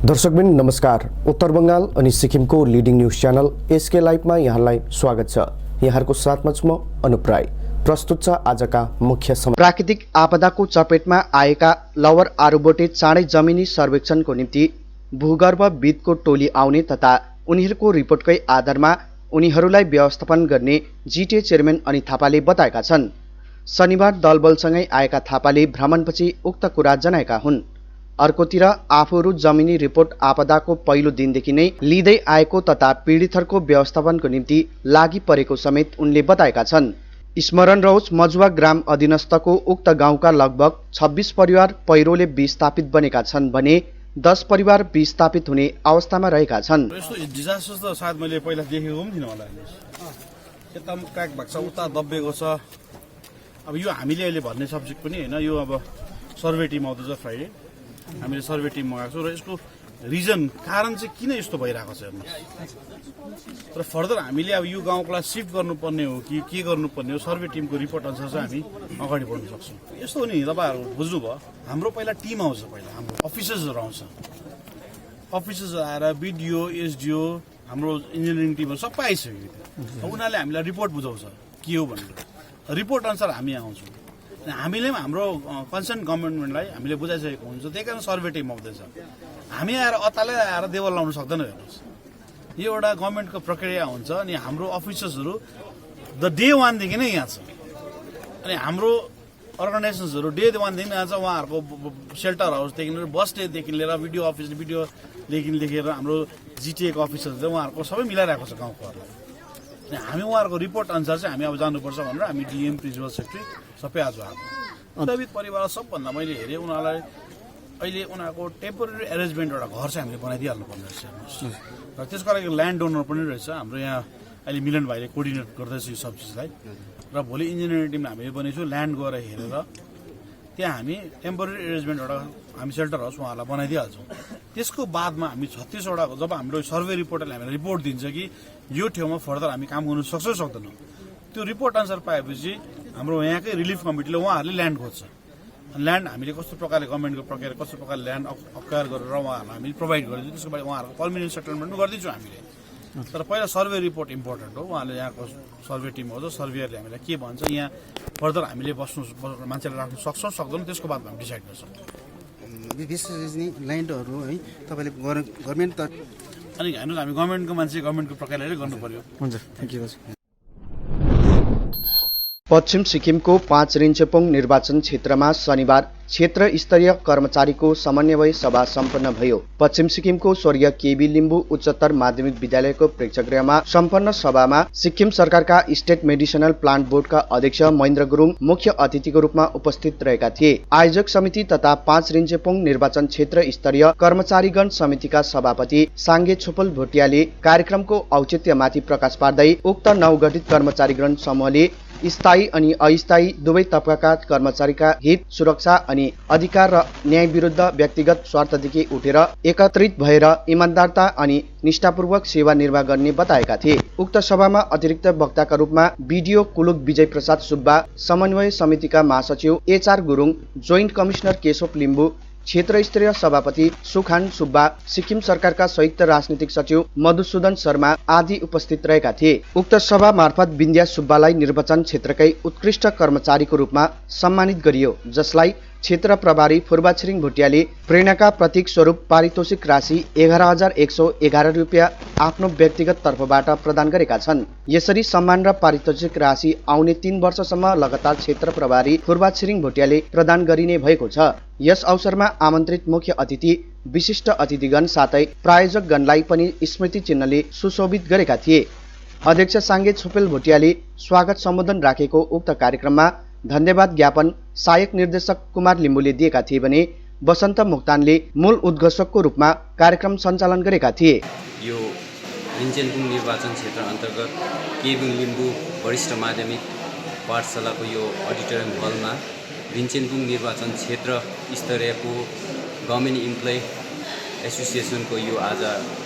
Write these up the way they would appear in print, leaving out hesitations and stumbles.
दर्शकबिन नमस्कार। उत्तर बंगाल अनि सिक्किमको लिडिङ न्युज च्यानल एसके लाइभमा यहाँलाई स्वागत छ। यहाँहरूको साथमा छु म अनुप राई। प्रस्तुत छ आजका मुख्य समाचार। प्राकृतिक आपदाको चपेटमा आएका लवर आरुबोटे चाँडै जमिनी सर्वेक्षणको निम्ति भूगर्भविदको टोली आउने तथा उनीहरूको रिपोर्टकै आधारमा उनीहरूलाई व्यवस्थापन गर्ने जिटिए चेयरम्यान अनित थापाले बताएका छन्। शनिबार दलबलसँगै आएका थापाले भ्रमणपछि उक्त कुरा जनाएका हुन्। अर्कोतिर आफूहरू जमिनी रिपोर्ट आपदाको पहिलो दिनदेखि नै लिँदै आएको तथा पीडितहरूको व्यवस्थापनको निम्ति लागि परेको समेत उनले बताएका छन्। स्मरण रहोस्, मजुवा ग्राम अधीनस्थको उक्त गाउँका लगभग 26 परिवार पहिरोले विस्थापित बनेका छन् भने 10 परिवार विस्थापित हुने अवस्थामा रहेका छन्। यस्तो डिजास्टर त सायद मैले पहिला देखेको पनि थिइनँ होला। यता क्र्याक भएको छ, उता दब्बेको छ। अब यो हामीले अहिले भन्ने सब्जेक्ट पनि होइन, यो अब सर्वे टिम आउँदैछ फ्राइडे। हामीले सर्वे टिम मगाएको छौँ र यसको रिजन कारण चाहिँ किन यस्तो भइरहेको छ हेर्नुहोस्। र फर्दर हामीले अब यो गाउँलाई सिफ्ट गर्नुपर्ने हो कि के गर्नुपर्ने हो, सर्वे टिमको रिपोर्ट अनुसार चाहिँ हामी अगाडि बढ्न सक्छौँ। यस्तो हो नि, तपाईँहरू बुझ्नुभयो, हाम्रो पहिला टिम आउँछ, पहिला हाम्रो अफिसर्सहरू आउँछ। अफिसर्स आएर बिडिओ एसडिओ हाम्रो इन्जिनियरिङ टिमहरू सबै आइसक्यो। उनीहरूले हामीलाई रिपोर्ट बुझाउँछ के हो भनेर, रिपोर्ट अनुसार हामी आउँछौँ। हामीले पनि हाम्रो कन्सर्न गभर्मेन्टलाई हामीले बुझाइसकेको हुन्छ, त्यही कारण सर्वे टिम आउँदैछ। हामी आएर अतालै आएर देवल लाउन सक्दैन। हेर्नुहोस्, यो एउटा गभर्मेन्टको प्रक्रिया हुन्छ। अनि हाम्रो अफिसर्सहरू द डे वानदेखि नै यहाँ छ। अनि हाम्रो अर्गनाइजेसन्सहरू डे वानदेखि यहाँ छ। उहाँहरूको सेल्टर हाउसदेखि लिएर बस स्टेदेखि लिएर भिडियो अफिसदेखि लिएर हाम्रो जिटिएको अफिसर्सले उहाँहरूको सबै मिलाइरहेको छ गाउँकोहरूलाई। अनि हामी उहाँहरूको रिपोर्ट अनुसार चाहिँ हामी अब जानुपर्छ भनेर हामी डिएम प्रिन्सिपल सेक्रेटरी सबै आज आएको। प्रभावित परिवार सबभन्दा मैले हेरेँ, उनीहरूलाई अहिले उनीहरूको टेम्पोरेरी एरेन्जमेन्ट एउटा घर चाहिँ हामीले बनाइदिइहाल्नु पर्ने रहेछ। र त्यसको लागि ल्यान्ड डोनर पनि रहेछ। हाम्रो यहाँ अहिले मिलन भाइले कोअर्डिनेट गर्दैछ यो सब चिजलाई। र भोलि इन्जिनियरिङ टिमले हामीले बनेछौँ, ल्यान्ड गएर हेरेर त्यहाँ हामी टेम्पोरेरी एरेन्जमेन्ट एउटा हामी सेल्टर हाउस उहाँहरूलाई बनाइदिइहाल्छौँ। त्यसको बादमा हामी 36वटा जब हाम्रो सर्वे रिपोर्टले हामीलाई रिपोर्ट दिन्छ कि यो ठाउँमा फर्दर हामी काम गर्नु सक्छौँ सक्दैनौँ, त्यो रिपोर्ट अनुसार पाएपछि हाम्रो यहाँकै रिलिफ कमिटीले उहाँहरूले ल्यान्ड खोज्छ। ल्यान्ड हामीले कस्तो प्रकारले गभर्मेन्टको प्रक्रिया कस्तो प्रकारले ल्यान्ड अक्वायर गरेर उहाँहरूलाई हामीले प्रोभाइड गरिदिन्छौँ। त्यसको बाद उहाँहरूको पर्मिनेन्ट सेटलमेन्ट पनि गरिदिन्छौँ हामीले। तर पहिला सर्वे रिपोर्ट इम्पोर्टेन्ट हो। उहाँले यहाँको सर्वे टिम हो, सर्वेयरले हामीलाई के भन्छ, यहाँ फर्दर हामीले मान्छेलाई राख्नु सक्छौँ सक्दैनौँ, त्यसको बादमा हामी डिसाइड गर्छौँ। विशेष ल्यान्डहरू है तपाईँले गभर्मेन्ट अनि हेर्नुहोस्, हामी गभर्मेन्टको मान्छे गभर्मेन्टको प्रकारले गर्नु पर्यो। हुन्छ, थ्याङ्क यू। पश्चिम सिक्किमको 5 रिन्चेपोङ निर्वाचन क्षेत्रमा शनिबार क्षेत्र स्तरीय कर्मचारीको समन्वय सभा सम्पन्न भयो। पश्चिम सिक्किमको स्वर्गीय केबी लिम्बू उच्चतर माध्यमिक विद्यालयको प्रेक्षागृहमा सम्पन्न सभामा सिक्किम सरकारका स्टेट मेडिसिनल प्लान्ट बोर्डका अध्यक्ष महेन्द्र गुरुङ मुख्य अतिथिको रूपमा उपस्थित रहेका थिए। आयोजक समिति तथा 5 रिन्चेपोङ निर्वाचन क्षेत्र स्तरीय कर्मचारीगण समितिका सभापति साङ्गे छोपल भोटियाले कार्यक्रमको औचित्यमाथि प्रकाश पार्दै उक्त नवगठित कर्मचारीगण समूहले स्थायी अनि अस्थायी दुवै तबकाका कर्मचारीका हित, सुरक्षा अनि अधिकार र न्याय विरुद्ध व्यक्तिगत स्वार्थदेखि उठेर एकत्रित भएर इमान्दारता अनि निष्ठापूर्वक सेवा निर्वाह गर्ने बताएका थिए। उक्त सभामा अतिरिक्त वक्ताका रूपमा बिडिओ कुलुक विजय प्रसाद सुब्बा, समन्वय समितिका महासचिव HR Gurung, joint commissioner Keshav Limbu, क्षेत्र स्तरीय सभापति सुखान सुब्बा, सिक्किम सरकारका संयुक्त राजनीतिक सचिव मधुसूदन शर्मा आदि उपस्थित रहेका थिए। उक्त सभा मार्फत विन्द्या सुब्बालाई निर्वाचन क्षेत्रकै उत्कृष्ट कर्मचारीको रूपमा सम्मानित गरियो, जसलाई क्षेत्र प्रभारी फुर्बा छिरिङ भुटियाले प्रेरणाका प्रतीक स्वरूप पारितोषिक राशि 11,111 रुपियाँ आफ्नो व्यक्तिगत तर्फबाट प्रदान गरेका छन्। यसरी सम्मान र पारितोषिक राशि आउने 3 वर्षसम्म लगातार क्षेत्र प्रभारी फुर्बा छिरिङ भुटियाले प्रदान गरिने भएको छ। यस अवसरमा आमन्त्रित मुख्य अतिथि, विशिष्ट अतिथिगण साथै प्रायोजकगणलाई पनि स्मृति चिन्हले सुशोभित गरेका थिए। अध्यक्ष साङ्गे छोपेल भुटियाले स्वागत सम्बोधन राखेको उक्त कार्यक्रममा धन्यवाद ज्ञापन सहायक निर्देशक कुमार लिम्बूले दिएका थिए भने वसन्त मुक्तानले मूल उद्घोषकको रूपमा कार्यक्रम सञ्चालन गरेका थिए। यो रिन्चेपोङ निर्वाचन क्षेत्र अन्तर्गत केबी लिम्बू वरिष्ठ माध्यमिक पाठशालाको यो अडिटोरियम हलमा रिन्चेपोङ निर्वाचन क्षेत्र स्तरीयको गभर्मेन्ट इम्प्लोइ एसोसिएसनको यो आज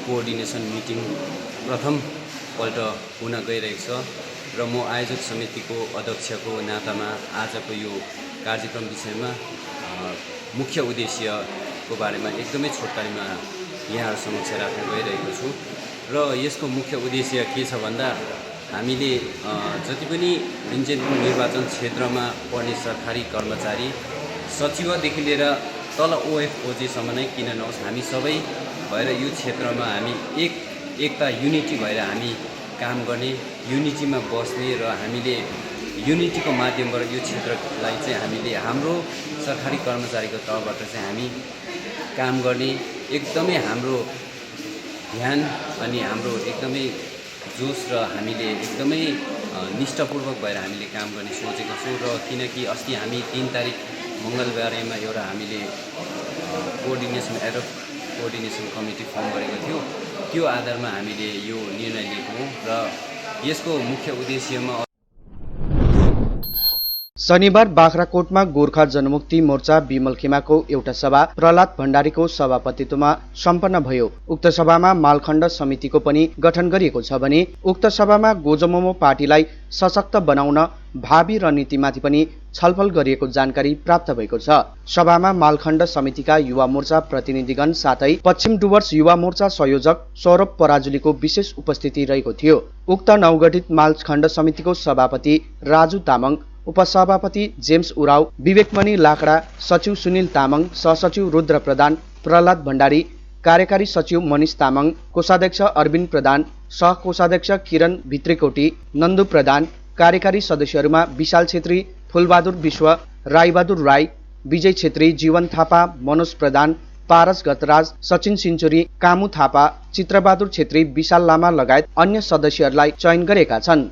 कोअर्डिनेसन मिटिङ प्रथमपल्ट हुन गइरहेको छ र म आयोजक समितिको अध्यक्षको नातामा आजको यो कार्यक्रम विषयमा मुख्य उद्देश्यको बारेमा एकदमै छोटकरीमा यहाँहरू समक्ष राख्न गइरहेको छु र यसको मुख्य उद्देश्य के छ भन्दा हामीले जति पनि भिन्चेनपुङ निर्वाचन क्षेत्रमा पर्ने सरकारी कर्मचारी सचिवदेखि लिएर तल ओएफओजेसम्म नै किन नहोस् हामी सबै भएर यो क्षेत्रमा हामी एकता युनिटी भएर हामी काम गर्ने, युनिटीमा बस्ने र हामीले युनिटीको माध्यमबाट यो क्षेत्रलाई चाहिँ हामीले हाम्रो सरकारी कर्मचारीको तर्फबाट चाहिँ हामी काम गर्ने, एकदमै हाम्रो ध्यान अनि हाम्रो एकदमै जोस र हामीले एकदमै निष्ठापूर्वक भएर हामीले काम गर्ने सोचेको छौँ। र किनकि अस्ति हामी 3 तारिक मङ्गलबारेमा एउटा हामीले एडप कोअर्डिनेसन कमिटी फर्म गरेको थियो, त्यो आधारमा हामीले यो निर्णय लिएको हौँ र यसको मुख्य उद्देश्यमा शनिबार बाख्राकोटमा गोर्खा जनमुक्ति मोर्चा विमल खेमाको एउटा सभा प्रहलाद भण्डारीको सभापतित्वमा सम्पन्न भयो। उक्त सभामा मालखण्ड समितिको पनि गठन गरिएको छ भने उक्त सभामा गोजमोमो पार्टीलाई सशक्त बनाउन भावी रणनीतिमाथि पनि छलफल गरिएको जानकारी प्राप्त भएको छ। सभामा मालखण्ड समितिका युवा मोर्चा प्रतिनिधिगण साथै पश्चिम डुवर्स युवा मोर्चा संयोजक सौरभ पराजुलीको विशेष उपस्थिति रहेको थियो। उक्त नवगठित मालखण्ड समितिको सभापति राजु तामाङ, उपसभापति जेम्स उराव, विवेकमणि लाकडा, सचिव सुनिल तामाङ, सहसचिव रुद्र प्रधान, प्रहलाद भण्डारी, कार्यकारी सचिव मनिष तामाङ, कोषाध्यक्ष अरविन्द प्रधान, सहकोषाध्यक्ष किरण भित्रीकोटी, नन्दु प्रधान, कार्यकारी सदस्यहरूमा विशाल छेत्री, फुलबहादुर विश्व, राईबहादुर राई, विजय छेत्री, जीवन थापा, मनोज प्रधान, पारस गतराज, सचिन सिन्चुरी, कामु थापा, चित्रबहादुर छेत्री, विशाल लामा लगायत अन्य सदस्यहरूलाई चयन गरेका छन्।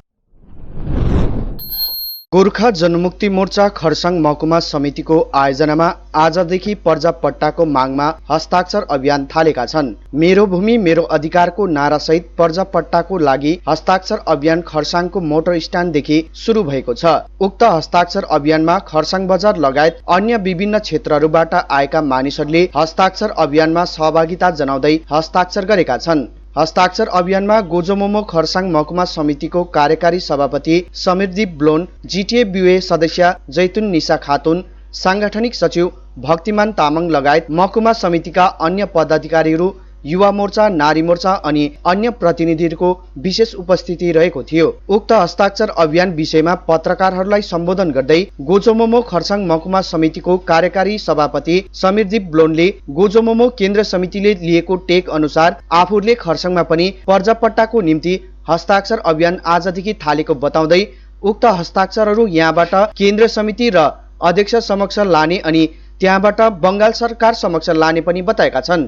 गोर्खा जनमुक्ति मोर्चा खरसाङ महकुमा समितिको आयोजनामा आजदेखि पर्जापट्टाको मागमा हस्ताक्षर अभियान थालेका छन्। मेरो भूमि मेरो अधिकारको नारासहित पर्जापट्टाको लागि हस्ताक्षर अभियान खरसाङको मोटर स्ट्यान्डदेखि सुरु भएको छ। उक्त हस्ताक्षर अभियानमा खरसाङ बजार लगायत अन्य विभिन्न क्षेत्रहरूबाट आएका मानिसहरूले हस्ताक्षर अभियानमा सहभागिता जनाउँदै हस्ताक्षर गरेका छन्। हस्ताक्षर अभियानमा गोजोमोमो खरसाङ महकुमा समितिको कार्यकारी सभापति समीरदीप ब्लोन, जिटिए बीए सदस्य जैतुन निसा खातुन, सांगठनिक सचिव भक्तिमान तामाङ लगायत महकुमा समितिका अन्य पदाधिकारीहरू, युवा मोर्चा, नारी मोर्चा अनि अन्य प्रतिनिधिहरूको विशेष उपस्थिति रहेको थियो। उक्त हस्ताक्षर अभियान विषयमा पत्रकारहरूलाई सम्बोधन गर्दै गोजोमोमो खरसाङ महकुमा समितिको कार्यकारी सभापति समीरदीप ब्लोनले गोजोमोमो केन्द्र समितिले लिएको टेक अनुसार आफूले खरसाङमा पनि पर्जापट्टाको निम्ति हस्ताक्षर अभियान आजदेखि थालेको बताउँदै उक्त हस्ताक्षरहरू यहाँबाट केन्द्र समिति र अध्यक्ष समक्ष लाने अनि त्यहाँबाट बंगाल सरकार समक्ष लाने पनि बताएका छन्।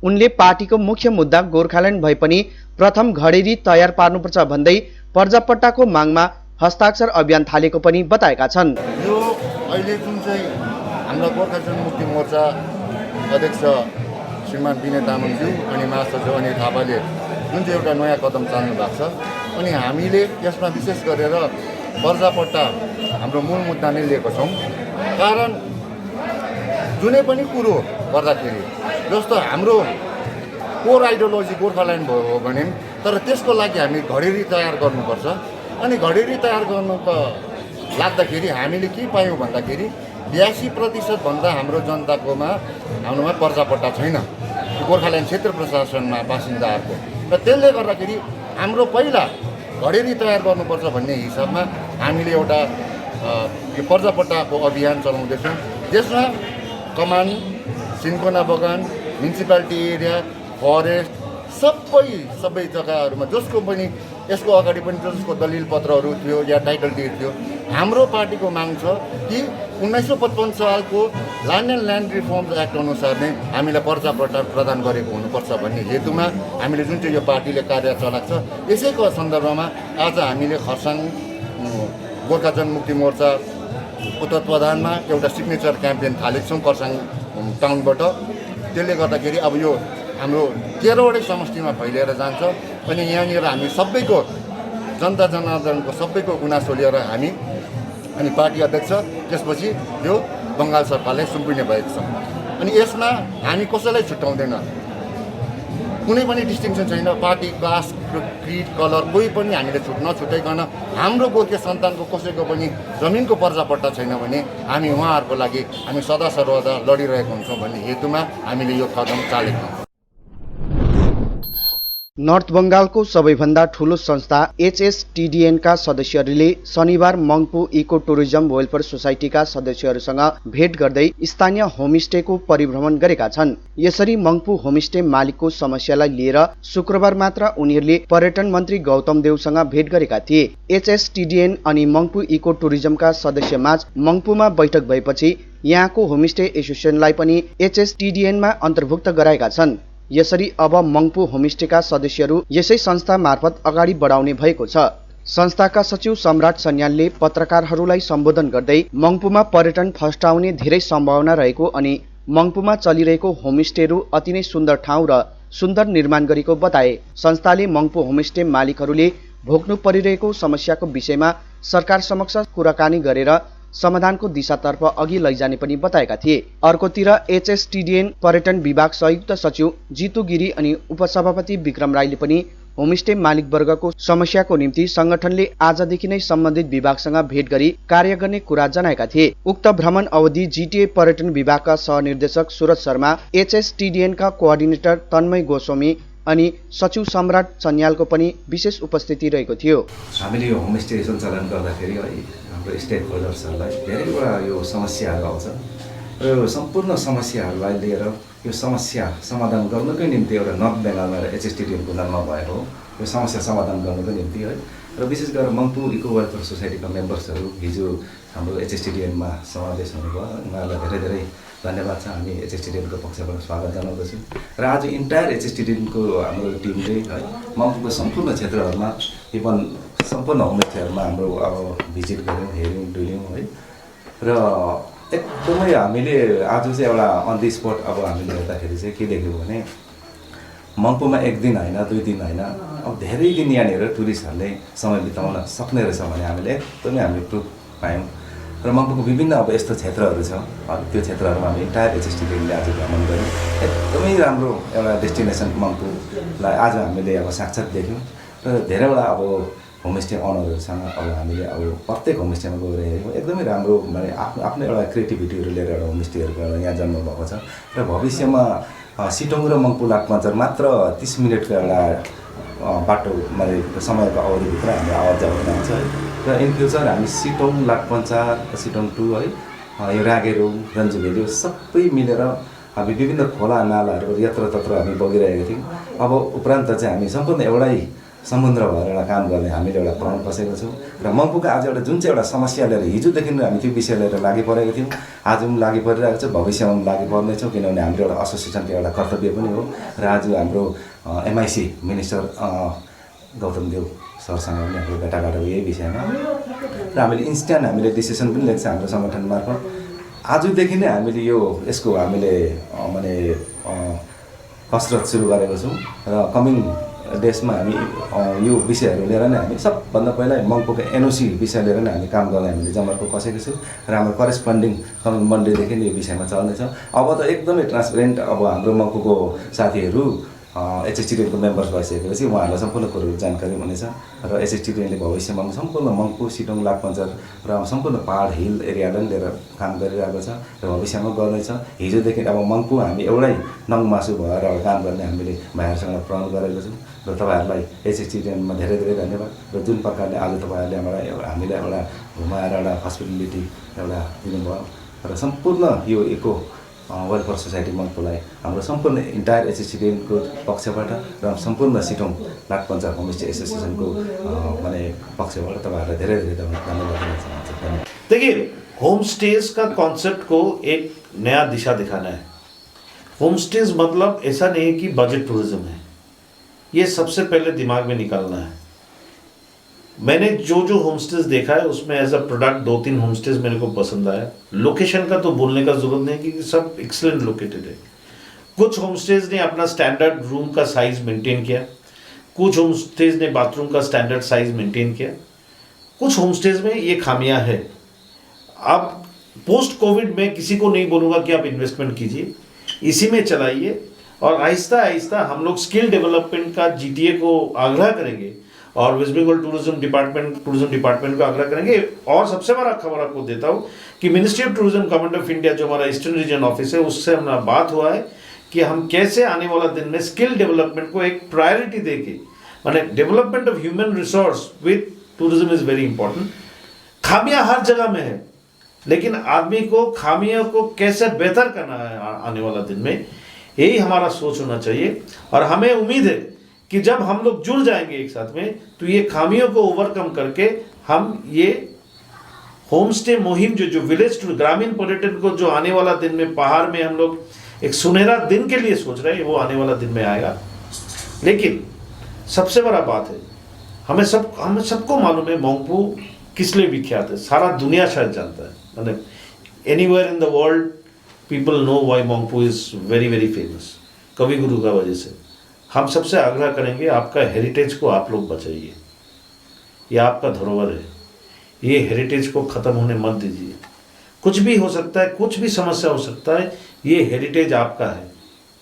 उनले पार्टीको मुख्य मुद्दा गोर्खाल्यान्ड भए पनि प्रथम घडेरी तयार पार्नुपर्छ भन्दै पर्जापट्टाको मागमा हस्ताक्षर अभियान थालेको पनि बताएका छन्। यो अहिले जुन चाहिँ हाम्रो गोर्खा जनमुक्ति मोर्चा अध्यक्ष श्रीमान विनय तामाङज्यू अनि महासचिव अनिल थापाले जुन चाहिँ एउटा नयाँ कदम चाल्नु भएको छ अनि हामीले यसमा विशेष गरेर पर्जापट्टा हाम्रो मूल मुद्दा नै लिएको छौँ। कारण जुनै पनि कुरो गर्दाखेरि जस्तो हाम्रो कोर आइडियोलोजी गोर्खाल्यान्ड हो भने तर त्यसको लागि हामी घडेरी तयार गर्नुपर्छ अनि घडेरी तयार गर्नुको लाग्दाखेरि हामीले के पायौँ भन्दाखेरि 82% भन्दा हाम्रो जनताकोमा हाम्रोमा पर्जापट्टा छैन गोर्खाल्यान्ड क्षेत्र प्रशासनमा बासिन्दाहरूको र त्यसले गर्दाखेरि हाम्रो पहिला घडेरी तयार गर्नुपर्छ भन्ने हिसाबमा हामीले एउटा यो पर्जापट्टाको अभियान चलाउँदैछौँ। जसमा कमान, सिन्कोना बगान, म्युनिसिपालिटी एरिया, फरेस्ट सबै जग्गाहरूमा जसको पनि यसको अगाडि पनि जसको दलिल पत्रहरू थियो या टाइटल डिड थियो, हाम्रो पार्टीको माग छ कि 1955 सालको land and land reforms act अनुसार नै हामीलाई पर्जापट्टा प्रदान गरेको हुनुपर्छ भन्ने हेतुमा हामीले जुन चाहिँ यो पार्टीले कार्य चलाएको छ यसैको सन्दर्भमा आज हामीले खरसाङ गोर्खा जनमुक्ति मोर्चा तत्वावधानमा एउटा सिग्नेचर क्याम्पेन थालेको छौँ खरसाङ टाउनबाट। त्यसले गर्दाखेरि अब यो हाम्रो 13वटै समष्टिमा फैलिएर जान्छ अनि यहाँनिर हामी सबैको जनता जनार्दनको सबैको गुनासो लिएर हामी अनि पार्टी अध्यक्ष त्यसपछि यो बङ्गाल सरकारलाई सुम्पिने भएको छ। अनि यसमा हामी कसैलाई छुट्याउँदैन, कुनै पनि डिस्टिङसन छैन, पार्टी कास्ट क्रिड कलर कोही पनि हामीले नछुटाइकन हाम्रो गोर्खे सन्तानको कसैको पनि जमिनको पर्जापट्टा छैन भने हामी उहाँहरूको लागि हामी सदा सर्वदा लडिरहेको हुन्छौँ भन्ने हेतुमा हामीले यो कदम चालेको। नर्थ बंगालको सबैभन्दा ठूलो संस्था HSTDN-का सदस्यहरूले शनिबार मङ्पु इको टुरिज्म वेलफेयर सोसाइटीका सदस्यहरूसँग भेट गर्दै स्थानीय होमस्टेको परिभ्रमण गरेका छन्। यसरी मङ्पु होमस्टे मालिकको समस्यालाई लिएर शुक्रबार मात्र उनीहरूले पर्यटन मन्त्री गौतम देवसँग भेट गरेका थिए। HSTDN अनि मङ्पु इको टुरिज्मका सदस्यमाझ मङ्पुमा बैठक भएपछि यहाँको होमस्टे एसोसिएसनलाई पनि HSTDN-मा अन्तर्भुक्त गराएका छन्। यसरी अब मङ्पु होमस्टेका सदस्यहरू यसै संस्था मार्फत अगाडि बढाउने भएको छ। संस्थाका सचिव सम्राट सन्यालले पत्रकारहरूलाई सम्बोधन गर्दै मङ्पुमा पर्यटन फस्टाउने धेरै सम्भावना रहेको अनि मङ्पुमा चलिरहेको होमस्टेहरू अति नै सुन्दर ठाउँ र सुन्दर निर्माण गरेको बताए। संस्थाले मङ्पु होमस्टे मालिकहरूले भोग्नु परिरहेको समस्याको विषयमा सरकार समक्ष कुराकानी गरेर समाधानको दिशातर्फ अघि लैजाने पनि बताएका थिए। अर्कोतिर HSTDN पर्यटन विभाग संयुक्त सचिव जितु गिरी अनि उपसभापति विक्रम राईले पनि होमस्टे मालिक वर्गको समस्याको निम्ति संगठनले आजदेखि नै सम्बन्धित विभागसँग भेट गरी कार्य गर्ने कुरा जनाएका थिए। उक्त भ्रमण अवधि GTA पर्यटन विभागका सहनिर्देशक सुरज शर्मा, HSTDN-का कोअर्डिनेटर तन्मय गोस्वामी अनि सचिव सम्राट सन्यालको पनि विशेष उपस्थिति रहेको थियो। हामीले यो होमस्टे सञ्चालन गर्दाखेरि हाम्रो स्टेक होल्डर्सहरूलाई धेरैवटा यो समस्याहरू आउँछ र यो सम्पूर्ण समस्याहरूलाई लिएर यो समस्या समाधान गर्नकै निम्ति एउटा नर्थ बेङ्गालमा HSTDN-को जन्म भएको हो। यो समस्या समाधान गर्नको निम्ति है र विशेष गरेर मङ्पु इको वेलफेयर सोसाइटीका मेम्बर्सहरू हिजो हाम्रो HSTDN-मा समावेश हुनुभयो। उहाँहरूलाई धेरै धेरै धन्यवाद छ। हामी HSTDN-को पक्षबाट स्वागत जनाउँदछौँ र आज इन्टायर HSTDN-को हाम्रो टिमले है मङ्पुको सम्पूर्ण क्षेत्रहरूमा इभन सम्पूर्ण होमस्टेहरूमा हाम्रो अब भिजिट गऱ्यौँ, हेऱ्यौँ, डुल्यौँ है र एकदमै हामीले आज चाहिँ एउटा अन द स्पट अब हामीले हेर्दाखेरि चाहिँ के देख्यौँ भने मङ्पुमा एक दिन होइन, 2 दिन होइन, अब धेरै दिन यहाँनिर टुरिस्टहरूले समय बिताउन सक्ने रहेछ भने हामीले एकदमै हामीले प्रुफ पायौँ र मङ्पुको विभिन्न अब यस्तो क्षेत्रहरू छ त्यो क्षेत्रहरूमा हामी इन्टायर HSTDN-ले आज भ्रमण गऱ्यौँ। एकदमै राम्रो एउटा डेस्टिनेसन मङ्पुलाई आज हामीले अब साक्षात् देख्यौँ र धेरैवटा अब होमस्टे अनरहरूसँग अब हामीले अब प्रत्येक होमस्टेमा गएर हेऱ्यौँ। एकदमै राम्रो माने आफ्नो एउटा क्रिएटिभिटीहरू लिएर एउटा होमस्टेहरूको एउटा यहाँ जन्म भएको छ र भविष्यमा सिटोङ र मङ्पु लाटपन्चर मात्र 30 मिनटको एउटा बाटो माने समयको अवधिभित्र हाम्रो आवाज जान जान्छ है र इन फ्युचर हामी सिटोङ लाटपन्चर, सिटोङ 2 है यो रागेरुङ, रन्जु भेली सबै मिलेर हामी विभिन्न खोला नालाहरू यत्रतत्र हामी बगिरहेका थियौँ। अब उपरान्त चाहिँ हामी सम्पूर्ण एउटै समुद्र भएर एउटा काम गर्ने हामीले एउटा प्रण बसेको छौँ र मङ्पुको आज एउटा जुन चाहिँ एउटा समस्या लिएर हिजोदेखि हामी त्यो विषय लिएर लागि परेको थियौँ, आज पनि लागि परिरहेको छ, भविष्यमा पनि लागि पर्नेछौँ किनभने हाम्रो एउटा एसोसिएसनको एउटा कर्तव्य पनि हो र आज हाम्रो MIC मिनिस्टर गौतम देव सरसँग पनि हाम्रो भेटाघाट हो यही विषयमा र हामीले इन्स्ट्यान्ट हामीले डिसिसन पनि लिएको छ हाम्रो सङ्गठन मार्फत। आजदेखि नै हामीले यसको हामीले माने कसरत सुरु गरेको छौँ र कमिङ देशमा हामी यो विषयहरू लिएर नै हामी सबभन्दा पहिला मङ्पुको NOC विषय लिएर नै हामी काम गर्ने हामीले जमर्को कसेको छौँ र हाम्रो करेस्पोन्डिङ कमिङ मन्डेदेखि यो विषयमा चल्नेछ। अब त एकदमै ट्रान्सपेरेन्ट अब हाम्रो मङ्पुको साथीहरू HSTDN-को मेम्बर्स भइसकेपछि उहाँहरूलाई सम्पूर्ण कुरोहरू जानकारी हुनेछ र HSTDN-ले भविष्यमा सम्पूर्ण मङ्पु, सिटोङ, लाटपन्चर र सम्पूर्ण पहाड हिल एरियालाई लिएर काम गरिरहेको छ र भविष्यमा गर्नेछ। हिजोदेखि अब मङ्पु हामी एउटै नङमासु भएर अब काम गर्ने हामीले भाइहरूसँग प्रण गरेको छौँ र तपाईँहरूलाई HSTDN-मा धेरै धेरै धन्यवाद र जुन प्रकारले आज तपाईँहरूले हामीलाई एउटा घुमाएर एउटा हस्पिटालिटी एउटा दिनुभयो र सम्पूर्ण यो इको वेलफेयर सोसाइटी मङ्पुलाई हाम्रो सम्पूर्ण इन्टायर HSTDN-को पक्षबाट र सम्पूर्ण सिटोङ लाटपन्चर होमस्टे एसोसिएसनको माने पक्षबाट तपाईँहरूलाई धेरै धेरै धन्यवाद दिन चाहन्छु। देखिए, होम स्टेज का कॉन्सेप्ट को एक नया दिशा दिखाना है। होम स्टेज मतलब ऐसा नहीं है कि बजट टूरिज्म है, ये सबसे पहले दिमाग में निकालना है। मैंने जो होमस्टेज देखा है उसमें एज अ प्रोडक्ट 2-3 होमस्टेज मेरे को पसंद आया। लोकेशन का तो बोलने का जरूरत नहीं क्योंकि सब एक्सीलेंट लोकेटेड है। कुछ होमस्टेज ने अपना स्टैंडर्ड रूम का साइज मेंटेन किया, कुछ होमस्टेज ने बाथरूम का स्टैंडर्ड साइज मेंटेन किया, कुछ होमस्टेज में ये खामियां है। अब पोस्ट कोविड में किसी को नहीं बोलूँगा कि आप इन्वेस्टमेंट कीजिए, इसी में चलाइए और आहिस्ता आहिस्ता हम लोग स्किल डेवलपमेंट का GTA को आग्रह करेंगे और वेस्ट बंगाल टूरिज्म डिपार्टमेंट को आग्रह करेंगे। और सबसे बड़ा खबर आपको देता हूँ कि ministry of tourism government of India जो हमारा ईस्टर्न रीजन ऑफिस है उससे हमारा बात हुआ है कि हम कैसे आने वाला दिन में स्किल डेवलपमेंट को एक प्रायोरिटी देके, माने development of human resource with tourism is very important. खामियां हर जगह में है, लेकिन आदमी को खामियों को कैसे बेहतर करना है आने वाला दिन में, यही हमारा सोच होना चाहिए। और हमें उम्मीद है कि जब हम लोग जुड़ जाएंगे एक साथ में, तो ये खामियों को ओवरकम करके हम ये होम स्टे मुहिम जो विलेज टू ग्रामीण पर्यटन को जो आने वाला दिन में पहाड़ में हम लोग एक सुनहरा दिन के लिए सोच रहे हैं, वो आने वाला दिन में आएगा। लेकिन सबसे बड़ा बात है, हमें सबको मालूम है मोंगपू किस लिए विख्यात है, सारा दुनिया शायद जानता है। मतलब anywhere in the world people know why Mongpu is very very famous, कवि गुरु का वजह से। हम सबसे आग्रह करेंगे, आपका हेरिटेज को आप लोग बचाइए, ये आपका धरोहर है, ये हेरिटेज को ख़त्म होने मत दीजिए। कुछ भी हो सकता है, कुछ भी समस्या हो सकता है, ये हेरिटेज आपका है,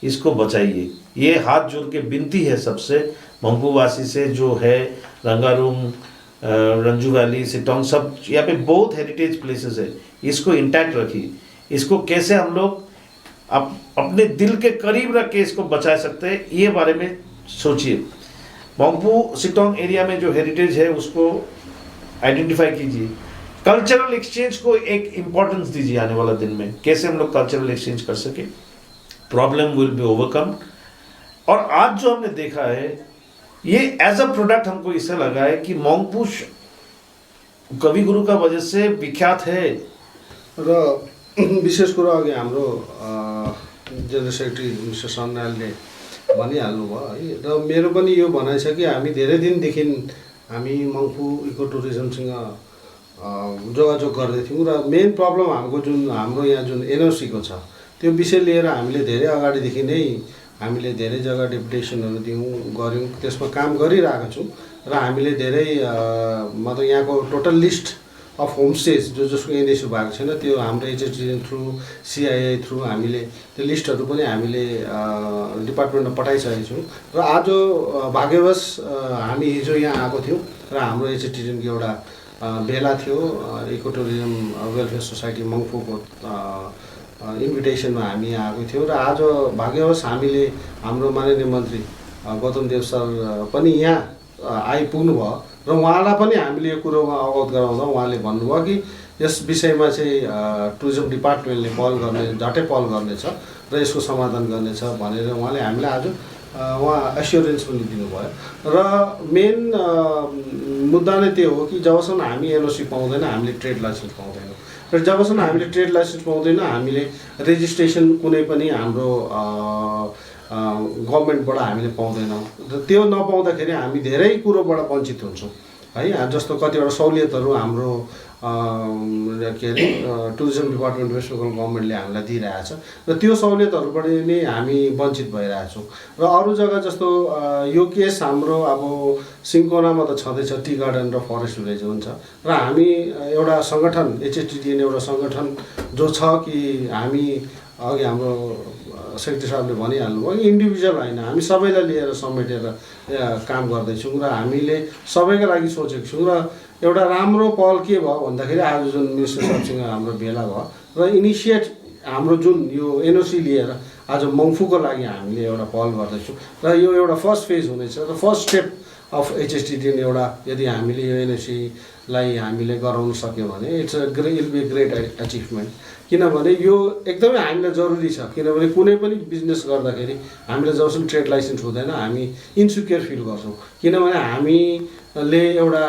इसको बचाइए। ये हाथ जोड़ के विनती है सबसे, मोंगपू वासी से, जो है रंगारुंग, रंजू वैली, सिटोंग, सब यहाँ पे बहुत हेरिटेज प्लेसेस है, इसको इंटैक्ट रखिए। इसको कैसे हम लोग अपने दिल के करीब रख के इसको बचा सकते हैं, ये बारे में सोचिए। मोंगपू सिटोंग एरिया में जो हेरिटेज है उसको आइडेंटिफाई कीजिए। कल्चरल एक्सचेंज को एक इम्पोर्टेंस दीजिए आने वाला दिन में, कैसे हम लोग कल्चरल एक्सचेंज कर सके, प्रॉब्लम विल बी ओवरकम। और आज जो हमने देखा है, ये एज अ प्रोडक्ट हमको इससे लगा है कि मोंगपू कवि गुरु का वजह से विख्यात है। र विशेष कुरो अघि हाम्रो जनरल सेक्रेटरी मिस्टर सन्यालले भनिहाल्नुभयो है, र मेरो पनि यो भनाइ छ कि हामी धेरै दिनदेखि हामी मङ्पू इको टुरिज्मसँग जोगाजोग गर्दै थियौँ। र मेन प्रब्लम हाम्रो यहाँ जुन एनओसीको छ, त्यो विषय लिएर हामीले धेरै अगाडिदेखि नै हामीले धेरै जग्गा डेपुटेसनहरू गऱ्यौँ, त्यसमा काम गरिरहेका छौँ। र हामीले धेरै मतलब यहाँको टोटल लिस्ट अफ होमस्टेज जसको एनएसयू भएको छैन, त्यो हाम्रो एचएसडिएन थ्रु, सिआइआई थ्रु हामीले त्यो लिस्टहरू पनि हामीले डिपार्टमेन्टमा पठाइसकेका छौँ। र आज भाग्यवश हामी हिजो यहाँ आएको थियौँ र हाम्रो एचएसडिएनको एउटा भेला थियो, इको टुरिज्म वेलफेयर सोसाइटी मङ्पुको इन्भिटेसनमा हामी यहाँ आएको थियौँ। र आज भाग्यवश हामीले हाम्रो माननीय मन्त्री गौतम देव सर पनि यहाँ आइपुग्नु भयो, र उहाँलाई पनि हामीले यो कुरोमा अवगत गराउँदा उहाँले भन्नुभयो कि यस विषयमा चाहिँ टुरिज्म डिपार्टमेन्टले झट्टै पहल गर्नेछ र यसको समाधान गर्नेछ भनेर उहाँले हामीलाई आज उहाँ एस्योरेन्स पनि दिनुभयो। र मेन मुद्दा नै त्यो हो कि जबसम्म हामी एनओसी पाउँदैन, हामीले ट्रेड लाइसेन्स पाउँदैनौँ। र जबसम्म हामीले ट्रेड लाइसेन्स पाउँदैन, हामीले रेजिस्ट्रेसन कुनै पनि हाम्रो गभर्मेन्टबाट हामीले पाउँदैनौँ। र त्यो नपाउँदाखेरि हामी धेरै कुरोबाट वञ्चित हुन्छौँ है। जस्तो कतिवटा सहुलियतहरू हाम्रो के अरे टुरिज्म डिपार्टमेन्ट वेस्ट बेङ्गल गभर्मेन्टले हामीलाई दिइरहेछ, र त्यो सहुलियतहरूबाट नै हामी वञ्चित भइरहेछौँ। र अरू जग्गा जस्तो यो केस हाम्रो अब सिन्कोनामा त छँदैछ, टी गार्डन र फरेस्ट भिलेज हुन्छ। र हामी एउटा सङ्गठन एचएसडिएन एउटा सङ्गठन जो छ कि हामी अघि हाम्रो सेक्रेटरी साहबले भनिहाल्नुभयो, इन्डिभिजुअल होइन, हामी सबैलाई लिएर समेटेर काम गर्दैछौँ र हामीले सबैका लागि सोचेको छौँ। र एउटा राम्रो पहल के भयो भन्दाखेरि आज जुन मिनिस्टर साहबसँग हाम्रो भेला भयो र इनिसिएट हाम्रो जुन यो एनओसी लिएर आज मङ्फूको लागि हामीले एउटा पहल गर्दैछौँ। र यो एउटा फर्स्ट फेज हुनेछ र फर्स्ट स्टेप अफ एचएसडिएन एउटा यदि हामीले यो एनओसीलाई हामीले गराउन सक्यौँ भने इल बी ग्रेट एचिभमेन्ट। किनभने यो एकदमै हामीलाई जरुरी छ, किनभने कुनै पनि बिजनेस गर्दाखेरि हामीलाई जबसम्म ट्रेड लाइसेन्स हुँदैन हामी इन्सिक्योर फिल गर्छौँ। किनभने हामीले एउटा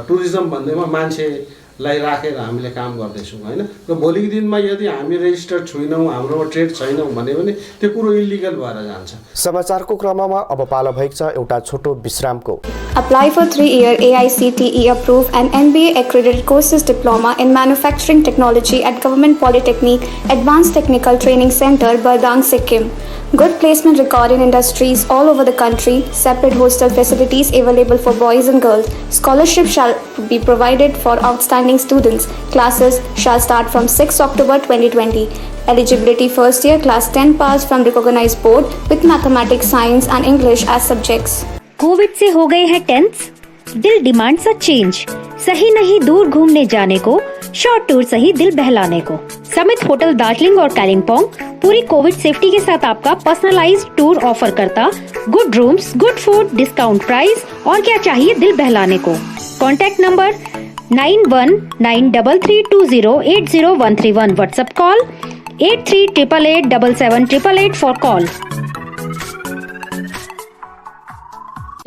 टुरिज्म भन्दैमा मान्छेलाई राखेर हामीले काम गर्दैछौँ होइन। र भोलिको दिनमा यदि हामी रेजिस्टर्ड छैनौँ, हाम्रोमा ट्रेड छैनौँ भने पनि त्यो कुरो इलिगल भएर जान्छ। समाचारको क्रममा अब पालो भएको छ एउटा छोटो विश्रामको। Apply for 3-year AICTE approved and MBA accredited courses diploma in manufacturing technology at Government Polytechnic Advanced Technical Training Center, Bardang, Sikkim. Good placement record in industries all over the country. Separate hostel facilities available for boys and girls. Scholarship shall be provided for outstanding students. Classes shall start from 6 October 2020. Eligibility first year class 10 pass from recognized board with mathematics, science and English as subjects. Covid से हो गए हैं tense, दिल demands a change. सही नहीं दूर घूमने जाने को, शॉर्ट टूर सही दिल बहलाने को। समित होटल दार्जिलिंग और कालिम्पोंग पूरी कोविड सेफ्टी के साथ आपका पर्सनलाइज्ड टूर ऑफर करता। Good rooms, good food, discount price और क्या चाहिए दिल बहलाने को। Contact number 919332080131। WhatsApp call 8388877888 for call.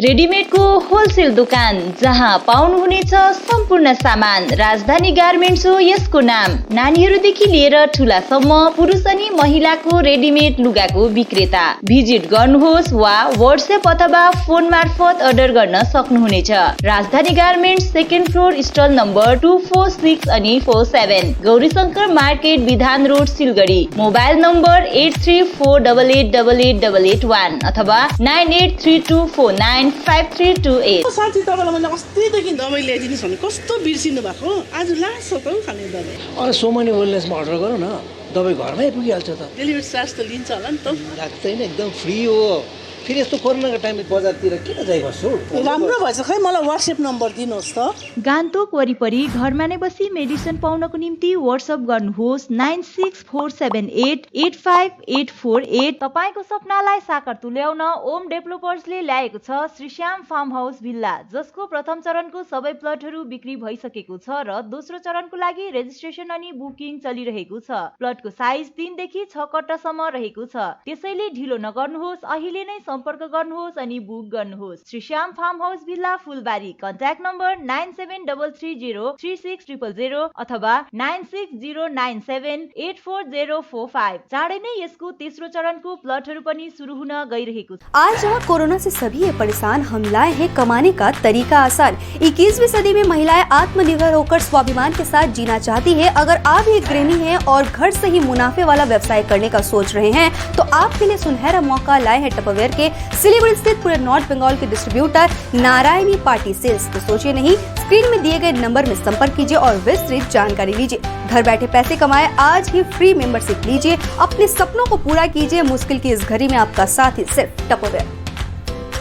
रेडिमेडको होलसेल दोकान जहाँ पाउनुहुनेछ सम्पूर्ण सामान। राजधानी गार्मेन्ट्स हो यसको नाम। नानीहरूदेखि लिएर ठुलासम्म पुरुष अनि महिलाको रेडिमेड लुगाको विक्रेता। भिजिट गर्नुहोस् वा व्हाट्सएप अथवा फोन मार्फत अर्डर गर्न सक्नुहुनेछ। राजधानी garments second floor stall number 246 अनि 47, गौरीशंकर मार्केट विधान रोड सिलगढी। मोबाइल नम्बर 8348888881 अथवा 9832495328। साथी तपाईँलाई मैले अस्तिदेखि दबाई ल्याइदिनुहोस् भने कस्तो बिर्सिनु भएको। आज लास्ट छ त खाने दबाई। अरे सो मेनी वेलनेसमा अर्डर गरौँ न, दबाई घरमै पुगिहाल्छ त। डेलिभरी चार्ज त लिन्छ होला नि त? लाग्दैन, एकदम फ्री हो। फेरि यस्तो कोरोनाको टाइममा बजारतिर किन जाइबस्छु? राम्रो भएछ। खै मलाई व्हाट्सएप नम्बर दिनुहोस् त। गान्तोक वरिपरि घरमा नै बसी मेडिसिन पाउनको निम्ति व्हाट्सएप गर्नुहोस् 9647885848। तपाईको सपनालाई साकार तुल्याउन ओम डेभलपर्सले ल्याएको छ श्रीश्याम फार्म हाउस भिल्ला, जसको प्रथम चरणको सबै प्लटहरू बिक्री भइसकेको छ र दोस्रो चरणको लागि रेजिस्ट्रेसन अनि बुकिङ चलिरहेको छ। प्लटको साइज 3 देखि 6 कट्टासम्म रहेको छ। त्यसैले ढिलो नगर्नुहोस्, अहिले नै सम्पर्क गर्नुहोस् अनि बुक गर्नुहोस्। श्रीश्याम फार्म हाउस भिल्ला, फुलबारी। कन्ट्याक्ट नम्बर 9733036000 अथवा 9609784045। चाँडै नै यसको तेस्रो चरणको प्लटहरू पनि सुरु हुन गइरहेको छ। आज जहाँ कोरोना से सभी है परेशान, हम लाए हैं कमाने का तरीका आसान। 21वीं सदी में महिलाएं आत्मनिर्भर होकर स्वाभिमान के साथ जीना चाहती है। अगर आप एक गृहिणी हैं और घर से ही मुनाफे वाला व्यवसाय करने का सोच रहे हैं तो आपके लिए सुनहरा मौका लाए हैं टपरवेयर के सिलीगुड़ी स्थित पूरे नॉर्थ बंगाल के डिस्ट्रीब्यूटर नारायणी पार्टी सेल्स। तो सोचिए नहीं, स्क्रीन में दिए गए नंबर में संपर्क कीजिए और विस्तृत जानकारी लीजिए। घर बैठे पैसे कमाए, आज ही फ्री मेंबरशिप लीजिए, अपने सपनों को पूरा कीजिए। मुश्किल की इस घड़ी में आपका साथ ही सिर्फ टपरवेयर।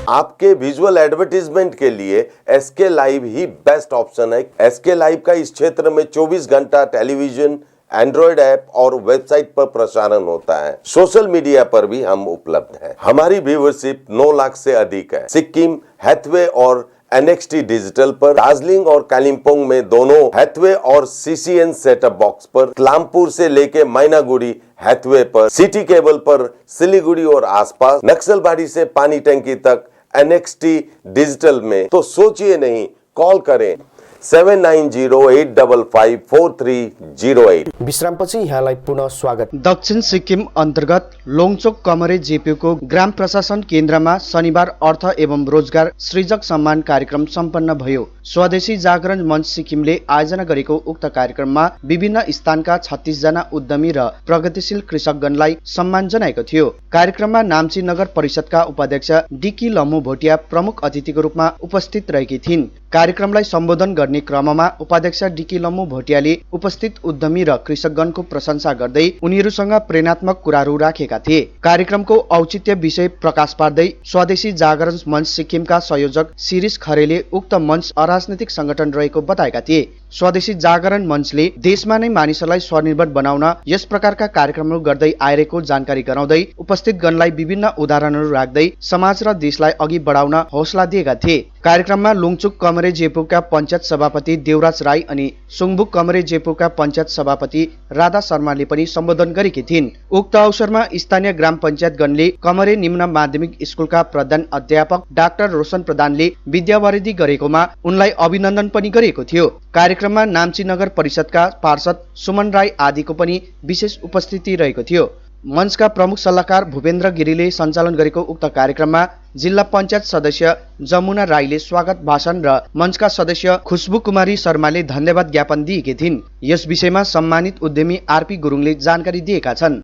आपके विजुअल एडवर्टीजमेंट के लिए SK लाइव ही बेस्ट ऑप्शन है। SK लाइव का इस क्षेत्र में 24 घंटा टेलीविजन, एंड्रॉइड ऐप और वेबसाइट पर प्रसारण होता है। सोशल मीडिया पर भी हम उपलब्ध हैं। हमारी व्यूवरशिप 9 लाख से अधिक है। सिक्किम, हैथवे और NXT डिजिटल पर, दार्जिलिंग और कालिम्पोंग में दोनों हैथवे और CCN सेटअप बॉक्स पर, क्लामपुर से लेके मैनागुड़ी हैथवे पर, सिटी केबल पर सिलीगुड़ी और आसपास, नक्सलबाड़ी से पानी टंकी तक NXT डिजिटल में। तो सोचिए नहीं, कॉल करें 7908554308। विश्रामपछि यहाँलाई पुनः स्वागत। दक्षिण सिक्किम अन्तर्गत लोङचोक कमरे जेपीको ग्राम प्रशासन केन्द्रमा शनिबार अर्थ एवं रोजगार सृजक सम्मान कार्यक्रम सम्पन्न भयो। स्वदेशी जागरण मञ्च सिक्किमले आयोजना गरेको उक्त कार्यक्रममा विभिन्न स्थानका 36 जना उद्यमी र प्रगतिशील कृषकगणलाई सम्मान जनाएको थियो। कार्यक्रममा नाम्ची नगर परिषदका उपाध्यक्ष डिकी लम्मु भोटिया प्रमुख अतिथिको रूपमा उपस्थित रहेकी थिइन्। कार्यक्रमलाई सम्बोधन गर्ने क्रममा उपाध्यक्ष डिकी लम्मु भोटियाले उपस्थित उद्यमी र कृषकगणको प्रशंसा गर्दै उनीहरूसँग प्रेरणात्मक कुराहरू राखेका थिए। कार्यक्रमको औचित्य विषय प्रकाश पार्दै स्वदेशी जागरण मञ्च सिक्किमका संयोजक शिरीष खरेलले उक्त मञ्च अराजनैतिक संगठन रहेको बताएका थिए। स्वदेशी जागरण मञ्चले देशमा नै मानिसहरूलाई स्वनिर्भर बनाउन यस प्रकारका कार्यक्रमहरू गर्दै आइरहेको जानकारी गराउँदै उपस्थित गणलाई विभिन्न उदाहरणहरू राख्दै समाज र देशलाई अघि बढाउन हौसला दिएका थिए। कार्यक्रममा लुङचुक कमरे जेपुका पञ्चायत सभापति देवराज राई अनि सुङबुक कमरे जेपुका पञ्चायत सभापति राधा शर्माले पनि सम्बोधन गरेकी थिइन्। उक्त अवसरमा स्थानीय ग्राम पञ्चायतगणले कमरे निम्न माध्यमिक स्कुलका प्रधान अध्यापक डाक्टर रोशन प्रधानले विद्यावरिधि गरेकोमा उनलाई अभिनन्दन पनि गरेको थियो। कार्यक्रममा नाम्ची नगर परिषदका पार्षद सुमन राई आदिको पनि विशेष उपस्थिति रहेको थियो। मञ्चका प्रमुख सल्लाहकार भूपेन्द्र गिरीले सञ्चालन गरेको उक्त कार्यक्रममा जिल्ला पञ्चायत सदस्य जमुना राईले स्वागत भाषण र मञ्चका सदस्य खुशबु कुमारी शर्माले धन्यवाद ज्ञापन दिएकी थिइन्। यस विषयमा सम्मानित उद्यमी आरपी गुरुङले जानकारी दिएका छन्।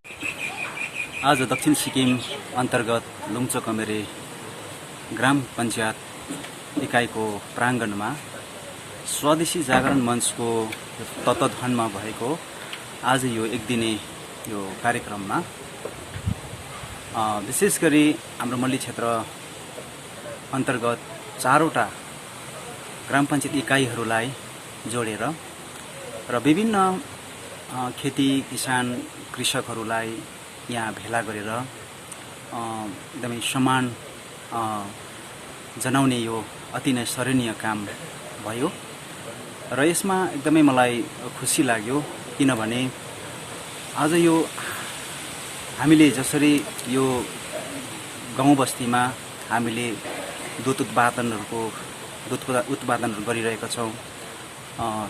आज दक्षिण सिक्किम अन्तर्गत लुङचोक कमरे ग्राम पञ्चायत इकाइको प्राङ्गणमा स्वदेशी जागरण मञ्चको तत्वावधानमा भएको आज यो एक दिने यो कार्यक्रममा विशेष गरी हाम्रो मल्ली क्षेत्र अन्तर्गत 4वटा ग्राम पञ्चायत इकाइहरूलाई जोडेर र विभिन्न खेती किसान कृषकहरूलाई यहाँ भेला गरेर एकदमै सम्मान जनाउने यो अति नै सराहनीय काम भयो र यसमा एकदमै मलाई खुसी लाग्यो किनभने आज यो हामीले जसरी यो गाउँ बस्तीमा हामीले दुध उत्पादनहरू गरिरहेका छौँ,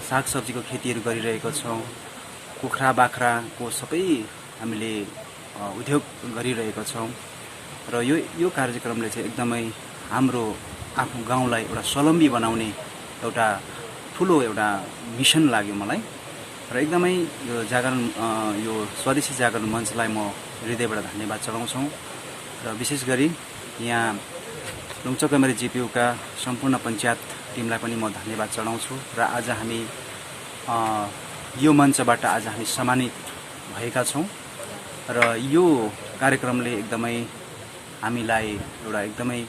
सागसब्जीको खेतीहरू गरिरहेका छौँ, कुखुरा बाख्राको सबै हामीले उद्योग गरिरहेका छौँ र यो कार्यक्रमले चाहिँ एकदमै हाम्रो आफ्नो गाउँलाई एउटा स्वावलम्बी बनाउने एउटा ठुलो एउटा मिसन लाग्यो मलाई र एकदमै यो जागरण यो स्वदेशी जागरण मञ्चलाई म हृदयबाट धन्यवाद चढाउँछौँ र विशेष गरी यहाँ लुम्चोक कमेरे जिपियुका सम्पूर्ण पञ्चायत टिमलाई पनि म धन्यवाद चढाउँछु र आज हामी यो मञ्चबाट आज हामी सम्मानित भएका छौँ र यो कार्यक्रमले एकदमै हामीलाई एउटा एकदमै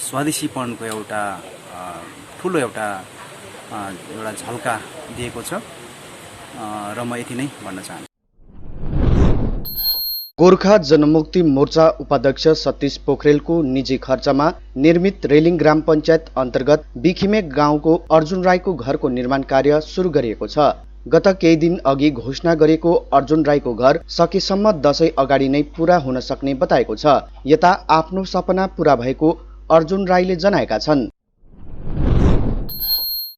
स्वदेशीपनको एउटा ठुलो एउटा झल्का दिएको छ र म यति नै भन्न चाहन्छु। गोर्खा जनमुक्ति मोर्चा उपाध्यक्ष सतीश पोखरेलको निजी खर्चमा निर्मित रेलिङ ग्राम पञ्चायत अन्तर्गत बिखिमे गाउँको अर्जुन राईको घरको निर्माण कार्य सुरु गरिएको छ। गत केही दिन अघि घोषणा गरेको अर्जुन राईको घर सकेसम्म दशैं अगाडि नै पूरा हुन सक्ने बताएको छ। यता आफ्नो सपना पूरा भएको अर्जुन राईले जनाएका छन्।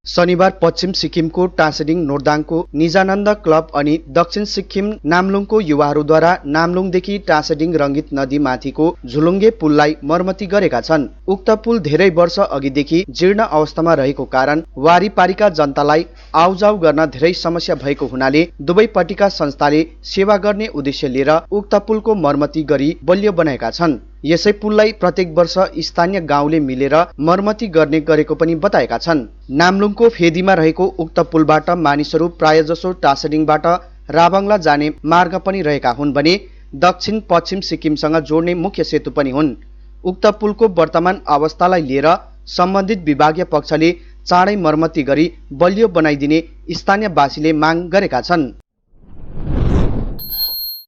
शनिबार पश्चिम सिक्किमको टासेडिङ नोर्दाङको निजानन्द क्लब अनि दक्षिण सिक्किम नाम्लुङको युवाहरूद्वारा नाम्लुङदेखि टासेडिङ रङ्गित नदी माथिको झुलुङ्गे पुललाई मर्मती गरेका छन्। उक्त पुल धेरै वर्ष अघिदेखि जीर्ण अवस्थामा रहेको कारण वारिपारिका जनतालाई आउजाउ गर्न धेरै समस्या भएको हुनाले दुवैपट्टिका संस्थाले सेवा गर्ने उद्देश्य लिएर उक्त पुलको मर्मती गरी बलियो बनाएका छन्। यसै पुललाई प्रत्येक वर्ष स्थानीय गाउँले मिलेर मर्मती गर्ने गरेको पनि बताएका छन्। नाम्लुङको फेदीमा रहेको उक्त पुलबाट मानिसहरू प्रायजसो टासेडिङबाट राभङला जाने मार्ग पनि रहेका हुन् भने दक्षिण पश्चिम सिक्किमसँग जोड्ने मुख्य सेतु पनि हुन्। उक्त पुलको वर्तमान अवस्थालाई लिएर सम्बन्धित विभागीय पक्षले चाँडै मर्मती गरी बलियो बनाइदिने स्थानीयवासीले माग गरेका छन्।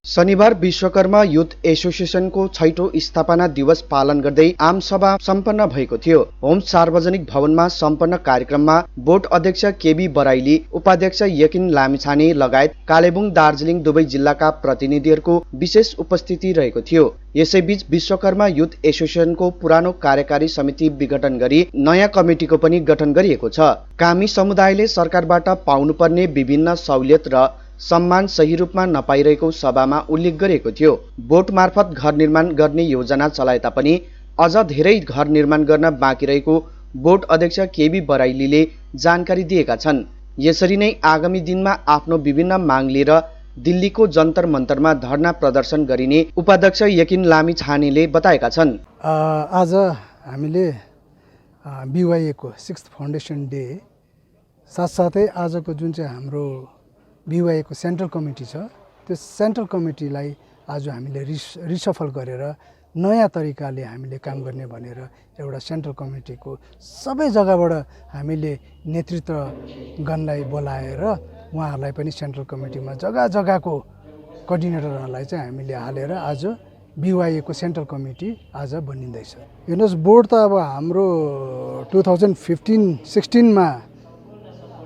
शनिबार विश्वकर्मा युथ एसोसिएसनको 6औं स्थापना दिवस पालन गर्दै आमसभा सम्पन्न भएको थियो। होम सार्वजनिक भवनमा सम्पन्न कार्यक्रममा बोर्ड अध्यक्ष केबी बराइली, उपाध्यक्ष यकिन लामिछाने लगायत कालेबुङ दार्जिलिङ दुवै जिल्लाका प्रतिनिधिहरूको विशेष उपस्थिति रहेको थियो। यसैबीच विश्वकर्मा युथ एसोसिएसनको पुरानो कार्यकारी समिति विघटन गरी नयाँ कमिटीको पनि गठन गरिएको छ। कामी समुदायले सरकारबाट पाउनुपर्ने विभिन्न सहुलियत र सम्मान सही रूपमा नपाइरहेको सभामा उल्लेख गरेको थियो। बोर्ड मार्फत घर निर्माण गर्ने योजना चलाए तापनि अझ धेरै घर निर्माण गर्न बाँकी रहेको बोर्ड अध्यक्ष केबी बराइलीले जानकारी दिएका छन्। यसरी नै आगामी दिनमा आफ्नो विभिन्न माग लिएर दिल्लीको जन्तर मन्तरमा धरना प्रदर्शन गरिने उपाध्यक्ष यकिन लामिछानेले बताएका छन्। आज हामीले बीवाईएको 6th फाउन्डेसन डे साथसाथै आजको जुन चाहिँ हाम्रो बीवाईको सेन्ट्रल कमिटी छ, त्यो सेन्ट्रल कमिटीलाई आज हामीले रिसफल गरेर नयाँ तरिकाले हामीले काम गर्ने भनेर एउटा सेन्ट्रल कमिटीको सबै जग्गाबाट हामीले नेतृत्वगणलाई बोलाएर उहाँहरूलाई पनि सेन्ट्रल कमिटीमा जग्गा जग्गाको कोअर्डिनेटरहरूलाई चाहिँ हामीले हालेर आज बीवाईको सेन्ट्रल कमिटी आज बनिँदैछ। हेर्नुहोस्, बोर्ड त अब हाम्रो 2015-16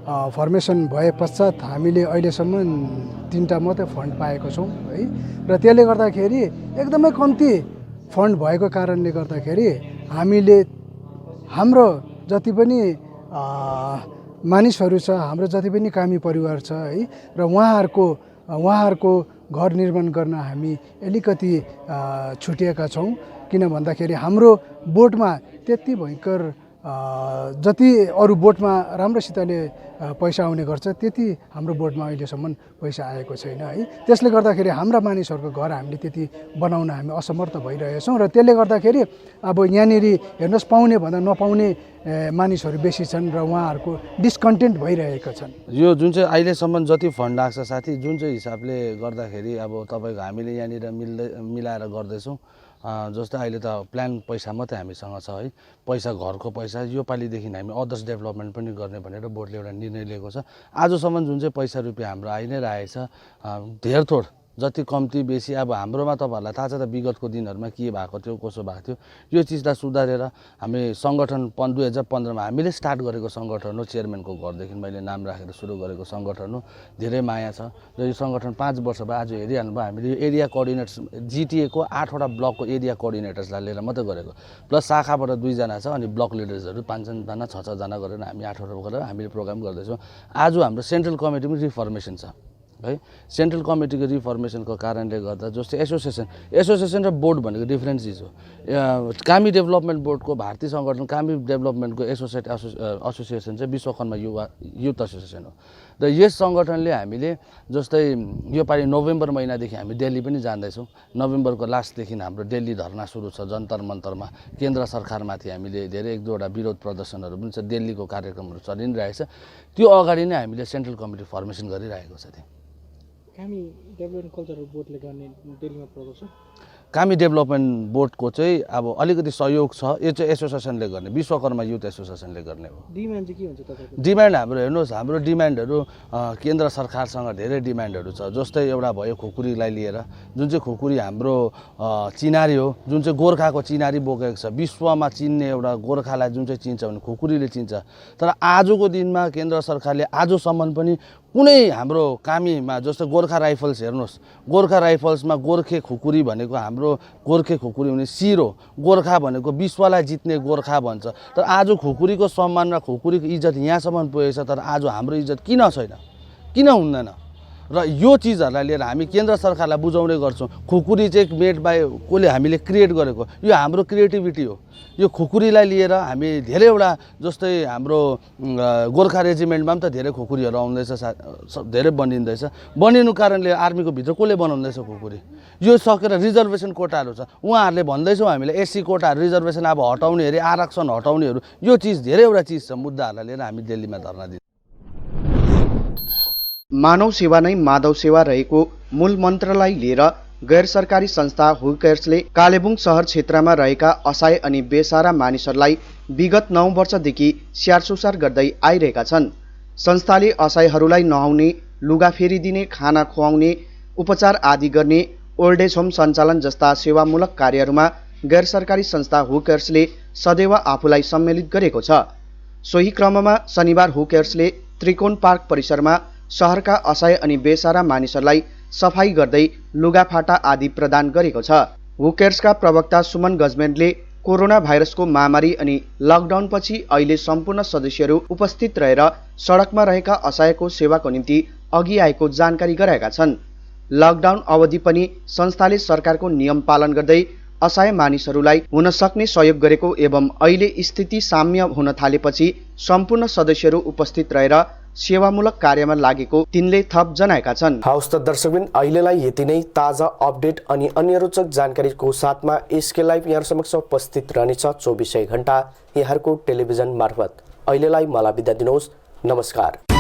फर्मेसन भए पश्चात हामीले अहिलेसम्म 3टा मात्रै फन्ड पाएको छौँ है। र त्यसले गर्दाखेरि एकदमै कम्ती फन्ड भएको कारणले गर्दाखेरि हामीले हाम्रो जति पनि मानिसहरू छ, हाम्रो जति पनि कामी परिवार छ है, र उहाँहरूको घर निर्माण गर्न हामी अलिकति छुटिएका छौँ। किन भन्दाखेरि हाम्रो बोर्डमा त्यति भयङ्कर जति अरू बोर्डमा राम्रोसितले पैसा आउने गर्छ त्यति हाम्रो बोर्डमा अहिलेसम्म पैसा आएको छैन है। त्यसले गर्दाखेरि हाम्रा मानिसहरूको घर हामीले त्यति बनाउन हामी असमर्थ भइरहेछौँ र त्यसले गर्दाखेरि अब यहाँनिर हेर्नुहोस्, पाउने भन्दा नपाउने मानिसहरू बेसी छन् र उहाँहरूको डिस्कन्टेन्ट भइरहेका छन्। यो जुन चाहिँ अहिलेसम्म जति फन्ड लाग्छ साथी, जुन चाहिँ हिसाबले गर्दाखेरि अब तपाईँको हामीले यहाँनिर मिलाएर गर्दैछौँ, जस्तै अहिले त प्लान पैसा मात्रै हामीसँग छ है, पैसा घरको पैसा यो पालिदेखि हामी अदर्स डेभलपमेन्ट पनि गर्ने भनेर बोर्डले एउटा निर्णय लिएको छ। आजसम्म जुन चाहिँ पैसा रुपियाँ हाम्रो आइ नै रहेछ, धेरथोर जति कम्ती बेसी अब हाम्रोमा तपाईँहरूलाई थाहा छ त विगतको दिनहरूमा के भएको थियो, कसो भएको थियो, यो चिजलाई सुधारेर हामी सङ्गठन 2015मा हामीले स्टार्ट गरेको सङ्गठन हो। चेयरम्यानको घरदेखि मैले नाम राखेर सुरु गरेको सङ्गठन हो। धेरै माया छ र यो सङ्गठन 5 वर्ष भयो। आज हेरिहाल्नु भयो, हामीले यो एरिया कोअर्डिनेटर्स जिटिएको 8वटा ब्लकको एरिया कोअर्डिनेटर्सलाई लिएर मात्रै गरेको, प्लस शाखाबाट 2 जना छ अनि ब्लक लिडर्सहरू 5 जना 6 जना गरेर हामी 8वटा गरेर हामीले प्रोग्राम गर्दैछौँ। आज हाम्रो सेन्ट्रल कमिटी पनि रिफर्मेसन छ है। सेन्ट्रल कमिटीको रिफर्मेसनको कारणले गर्दा जस्तै एसोसिएसन र बोर्ड भनेको डिफ्रेन्ट चिज हो। कामी डेभलपमेन्ट बोर्डको भारतीय सङ्गठन कामी डेभलपमेन्टको एसोसिएसन चाहिँ विश्वकर्मा युथ एसोसिएसन हो र यस सङ्गठनले हामीले जस्तै यो पालि नोभेम्बर महिनादेखि हामी दिल्ली पनि जाँदैछौँ। नोभेम्बरको लास्टदेखि हाम्रो दिल्ली धरना सुरु छ जन्तर मन्तरमा। केन्द्र सरकारमाथि हामीले धेरै 1-2वटा विरोध प्रदर्शनहरू पनि छ, दिल्लीको कार्यक्रमहरू चलि नै रहेछ। त्यो अगाडि नै हामीले सेन्ट्रल कमिटी फर्मेसन गरिरहेको छ। त्यहाँ कामी डेभलपमेन्ट कल्चरल बोर्डले गर्ने दिल्लीमा प्रोग्राम छ। कामी डेभलपमेन्ट बोर्डको चाहिँ अब अलिकति सहयोग छ, यो चाहिँ एसोसिएसनले गर्ने, विश्वकर्मा युथ एसोसिएसनले गर्ने हो। डिमान्ड चाहिँ के हुन्छ तपाईँको? डिमान्ड हाम्रो हेर्नुहोस्, हाम्रो डिमान्डहरू केन्द्र सरकारसँग धेरै डिमान्डहरू छ। जस्तै एउटा भयो खुकुरीलाई लिएर, जुन चाहिँ खुकुरी हाम्रो चिनारी हो, जुन चाहिँ गोर्खाको चिनारी बोकेको छ। विश्वमा चिन्ने एउटा गोर्खालाई जुन चाहिँ चिन्छ भने खुकुरीले चिन्छ। तर आजको दिनमा केन्द्र सरकारले आजसम्म पनि कुनै हाम्रो कामीमा जस्तो गोर्खा राइफल्स हेर्नुहोस्, गोर्खा राइफल्समा गोर्खे खुकुरी भनेको हाम्रो गोर्खे खुकुरी भने शिर हो, गोर्खा भनेको विश्वलाई जित्ने गोर्खा भन्छ। तर आज खुकुरीको सम्मान र खुकुरीको इज्जत यहाँसम्म पुगेको छ, तर आज हाम्रो इज्जत किन छैन, किन हुँदैन? र यो चिजहरूलाई लिएर हामी केन्द्र सरकारलाई बुझाउने गर्छौँ। खुकुरी चाहिँ मेड बाई कसले हामीले क्रिएट गरेको, यो हाम्रो क्रिएटिभिटी हो। यो खुकुरीलाई लिएर हामी धेरैवटा जस्तै हाम्रो गोर्खा रेजिमेन्टमा पनि त धेरै खुकुरीहरू आउँदैछ, धेरै बनिँदैछ। बनिनु कारणले आर्मीको भित्र कसले बनाउँदैछ खुकुरी? यो सकेर रिजर्भेसन कोटाहरू छ, उहाँहरूले भन्दैछौँ हामीलाई एससी कोटाहरू रिजर्भेसन अब हटाउने अरे, आरक्षण हटाउनेहरू, यो चिज धेरैवटा चिज छ। मुद्दाहरूलाई लिएर हामी दिल्लीमा धरना दिन्छौँ। मानव सेवा नै माधव सेवा रहेको मूल मन्त्रलाई लिएर गैर सरकारी संस्था हुकेर्सले कालेबुङ सहर क्षेत्रमा रहेका असहाय अनि बेसहारा मानिसहरूलाई विगत 9 वर्षदेखि स्याहारसुसार गर्दै आइरहेका छन्। संस्थाले असहायहरूलाई नुहाउने, लुगा फेरिदिने, खाना खुवाउने, उपचार आदि गर्ने, ओल्ड एज होम सञ्चालन जस्ता सेवामूलक कार्यहरूमा गैर सरकारी संस्था हुकेर्सले सदैव आफूलाई सम्मिलित गरेको छ। सोही क्रममा शनिबार हुकेर्सले त्रिकोण पार्क परिसरमा सहरका असहाय अनि बेसहारा मानिसहरूलाई सफाई गर्दै लुगाफाटा आदि प्रदान गरेको छ। हुकेर्सका प्रवक्ता सुमन गजमेरले कोरोना भाइरसको महामारी अनि लकडाउनपछि अहिले सम्पूर्ण सदस्यहरू उपस्थित रहेर सडकमा रहेका असहायको सेवाको निम्ति अघि आएको जानकारी गराएका छन्। लकडाउन अवधि पनि संस्थाले सरकारको नियम पालन गर्दै असहाय मानिसहरूलाई हुन सक्ने सहयोग गरेको एवं अहिले स्थिति साम्य हुन थालेपछि सम्पूर्ण सदस्यहरू उपस्थित रहेर सेवामूलक कार्यमा लागेको तिनले थप जनाएका छन्। हवस् त दर्शकबिन, अहिलेलाई यति नै। ताजा अपडेट अनि अन्य रोचक जानकारीको साथमा एसके लाइभ यहाँ समक्ष उपस्थित रहनेछ 24 घण्टा यहाँहरूको टेलिभिजन मार्फत। अहिलेलाई मलाई बिदा दिनुहोस्। नमस्कार।